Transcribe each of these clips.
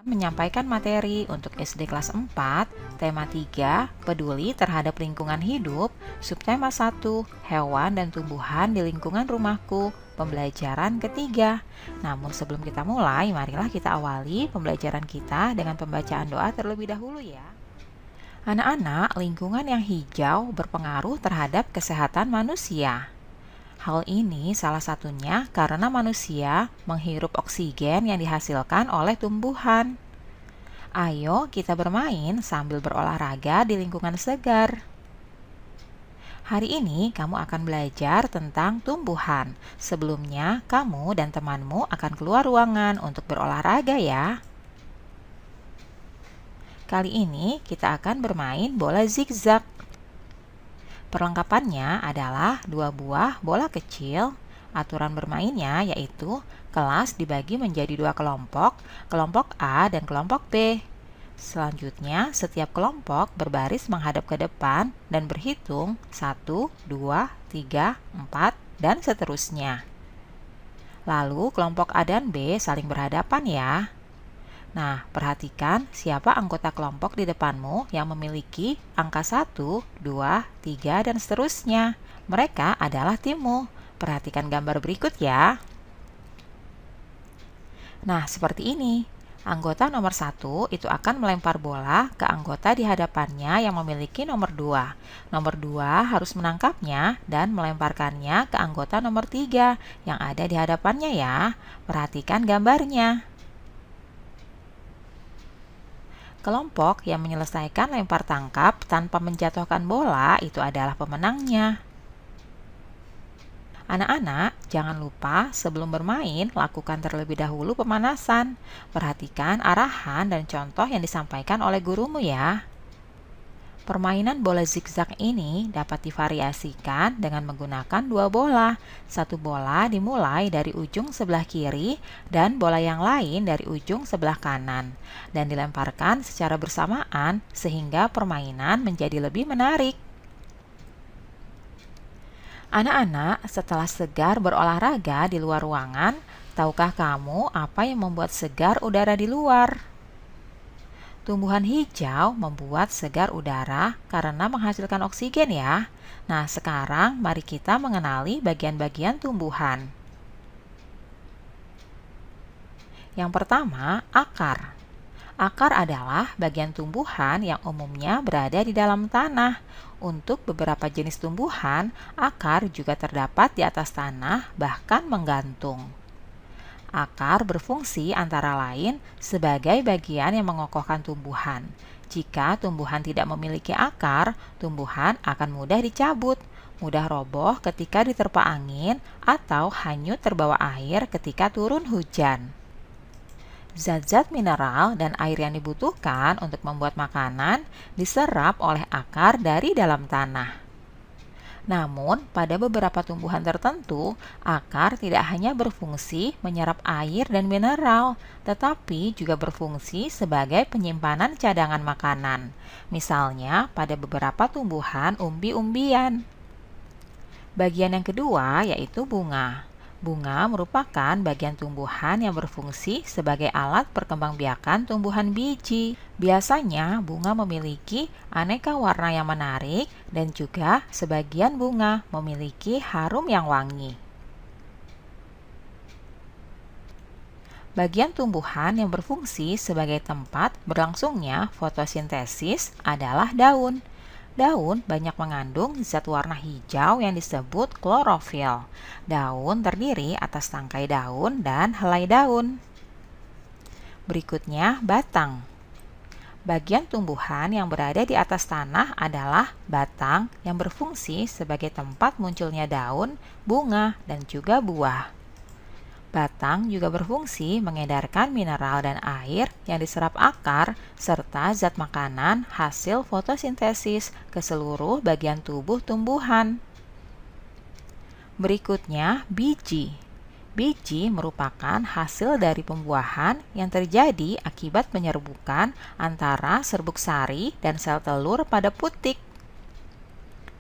Menyampaikan materi untuk SD kelas 4, tema 3, peduli terhadap lingkungan hidup, subtema 1, hewan dan tumbuhan di lingkungan rumahku, pembelajaran ketiga. Namun sebelum kita mulai, marilah kita awali pembelajaran kita dengan pembacaan doa terlebih dahulu ya. Anak-anak, lingkungan yang hijau berpengaruh terhadap kesehatan manusia. Hal ini salah satunya karena manusia menghirup oksigen yang dihasilkan oleh tumbuhan. Ayo kita bermain sambil berolahraga di lingkungan segar. Hari ini kamu akan belajar tentang tumbuhan. Sebelumnya, kamu dan temanmu akan keluar ruangan untuk berolahraga ya. Kali ini kita akan bermain bola zigzag. Perlengkapannya adalah 2 buah bola kecil. Aturan bermainnya yaitu kelas dibagi menjadi 2 kelompok, kelompok A dan kelompok B. Selanjutnya, setiap kelompok berbaris menghadap ke depan dan berhitung 1, 2, 3, 4, dan seterusnya. Lalu kelompok A dan B saling berhadapan ya. Nah, perhatikan siapa anggota kelompok di depanmu yang memiliki angka 1, 2, 3, dan seterusnya. Mereka adalah timmu. Perhatikan gambar berikut ya. Nah, seperti ini. Anggota nomor 1 itu akan melempar bola ke anggota di hadapannya yang memiliki nomor 2. Nomor 2 harus menangkapnya dan melemparkannya ke anggota nomor 3 yang ada di hadapannya ya. Perhatikan gambarnya. Kelompok yang menyelesaikan lempar tangkap tanpa menjatuhkan bola itu adalah pemenangnya. Anak-anak, jangan lupa sebelum bermain, lakukan terlebih dahulu pemanasan. Perhatikan arahan dan contoh yang disampaikan oleh gurumu ya. Permainan bola zigzag ini dapat divariasikan dengan menggunakan 2 bola. 1 bola dimulai dari ujung sebelah kiri dan bola yang lain dari ujung sebelah kanan, dan dilemparkan secara bersamaan sehingga permainan menjadi lebih menarik. Anak-anak, setelah segar berolahraga di luar ruangan, tahukah kamu apa yang membuat segar udara di luar? Tumbuhan hijau membuat segar udara karena menghasilkan oksigen ya. Nah, sekarang mari kita mengenali bagian-bagian tumbuhan. Yang pertama, akar. Akar adalah bagian tumbuhan yang umumnya berada di dalam tanah. Untuk beberapa jenis tumbuhan, akar juga terdapat di atas tanah, bahkan menggantung. Akar berfungsi antara lain sebagai bagian yang mengokohkan tumbuhan. Jika tumbuhan tidak memiliki akar, tumbuhan akan mudah dicabut, mudah roboh ketika diterpa angin, atau hanyut terbawa air ketika turun hujan. Zat-zat mineral dan air yang dibutuhkan untuk membuat makanan diserap oleh akar dari dalam tanah. Namun, pada beberapa tumbuhan tertentu, akar tidak hanya berfungsi menyerap air dan mineral, tetapi juga berfungsi sebagai penyimpanan cadangan makanan. Misalnya, pada beberapa tumbuhan umbi-umbian. Bagian yang kedua yaitu bunga. Bunga merupakan bagian tumbuhan yang berfungsi sebagai alat perkembangbiakan tumbuhan biji. Biasanya, bunga memiliki aneka warna yang menarik dan juga sebagian bunga memiliki harum yang wangi. Bagian tumbuhan yang berfungsi sebagai tempat berlangsungnya fotosintesis adalah daun. Daun banyak mengandung zat warna hijau yang disebut klorofil. Daun terdiri atas tangkai daun dan helai daun. Berikutnya, batang. Bagian tumbuhan yang berada di atas tanah adalah batang yang berfungsi sebagai tempat munculnya daun, bunga, dan juga buah. Batang juga berfungsi mengedarkan mineral dan air yang diserap akar serta zat makanan hasil fotosintesis ke seluruh bagian tubuh tumbuhan. Berikutnya, biji. Biji merupakan hasil dari pembuahan yang terjadi akibat penyerbukan antara serbuk sari dan sel telur pada putik.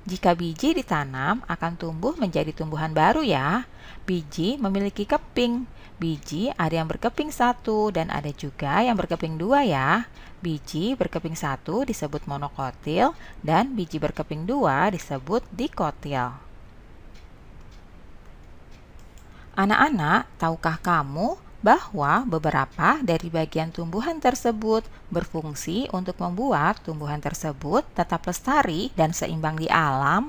Jika biji ditanam, akan tumbuh menjadi tumbuhan baru ya. Biji memiliki keping. Biji ada yang berkeping satu dan ada juga yang berkeping dua ya. Biji berkeping satu disebut monokotil dan biji berkeping dua disebut dikotil. Anak-anak, tahukah kamu bahwa beberapa dari bagian tumbuhan tersebut berfungsi untuk membuat tumbuhan tersebut tetap lestari dan seimbang di alam?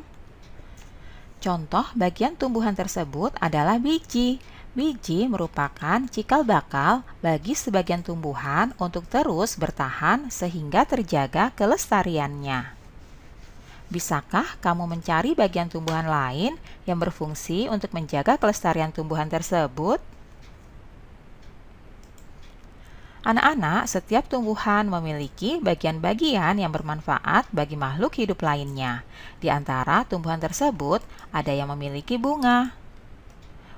Contoh bagian tumbuhan tersebut adalah biji. Biji merupakan cikal bakal bagi sebagian tumbuhan untuk terus bertahan sehingga terjaga kelestariannya. Bisakah kamu mencari bagian tumbuhan lain yang berfungsi untuk menjaga kelestarian tumbuhan tersebut? Anak-anak, setiap tumbuhan memiliki bagian-bagian yang bermanfaat bagi makhluk hidup lainnya. Di antara tumbuhan tersebut, ada yang memiliki bunga.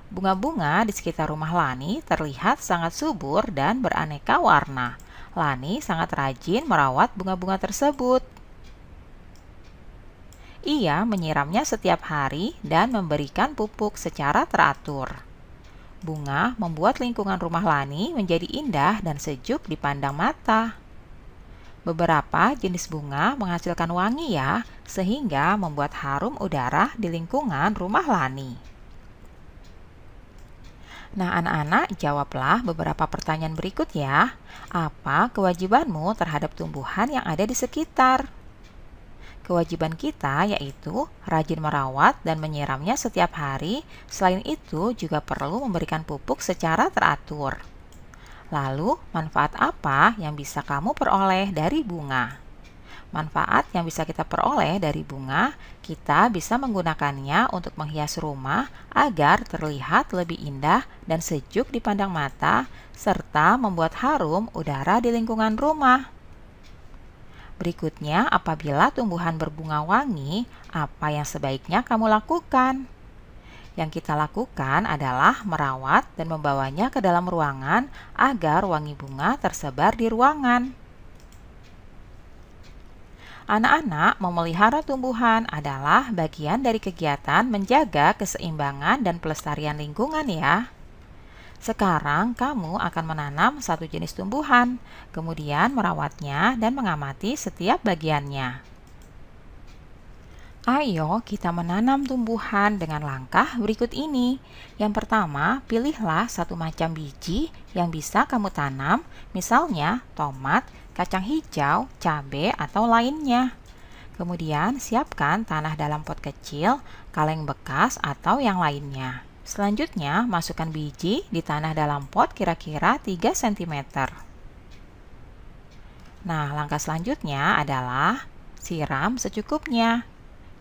Bunga-bunga di sekitar rumah Lani terlihat sangat subur dan beraneka warna. Lani sangat rajin merawat bunga-bunga tersebut. Ia menyiramnya setiap hari dan memberikan pupuk secara teratur. Bunga membuat lingkungan rumah Lani menjadi indah dan sejuk dipandang mata. Beberapa jenis bunga menghasilkan wangi ya, sehingga membuat harum udara di lingkungan rumah Lani. Nah, anak-anak, jawablah beberapa pertanyaan berikut ya. Apa kewajibanmu terhadap tumbuhan yang ada di sekitar? Kewajiban kita yaitu rajin merawat dan menyiramnya setiap hari. Selain itu, juga perlu memberikan pupuk secara teratur. Lalu, manfaat apa yang bisa kamu peroleh dari bunga? Manfaat yang bisa kita peroleh dari bunga, kita bisa menggunakannya untuk menghias rumah agar terlihat lebih indah dan sejuk dipandang mata, serta membuat harum udara di lingkungan rumah. Berikutnya, apabila tumbuhan berbunga wangi, apa yang sebaiknya kamu lakukan? Yang kita lakukan adalah merawat dan membawanya ke dalam ruangan agar wangi bunga tersebar di ruangan. Anak-anak, memelihara tumbuhan adalah bagian dari kegiatan menjaga keseimbangan dan pelestarian lingkungan ya. Sekarang kamu akan menanam satu jenis tumbuhan, kemudian merawatnya dan mengamati setiap bagiannya. Ayo kita menanam tumbuhan dengan langkah berikut ini. Yang pertama, pilihlah satu macam biji yang bisa kamu tanam, misalnya tomat, kacang hijau, cabai, atau lainnya. Kemudian siapkan tanah dalam pot kecil, kaleng bekas, atau yang lainnya. Selanjutnya, masukkan biji di tanah dalam pot kira-kira 3 cm. Nah, langkah selanjutnya adalah siram secukupnya.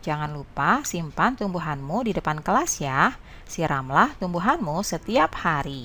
Jangan lupa simpan tumbuhanmu di depan kelas ya. Siramlah tumbuhanmu setiap hari.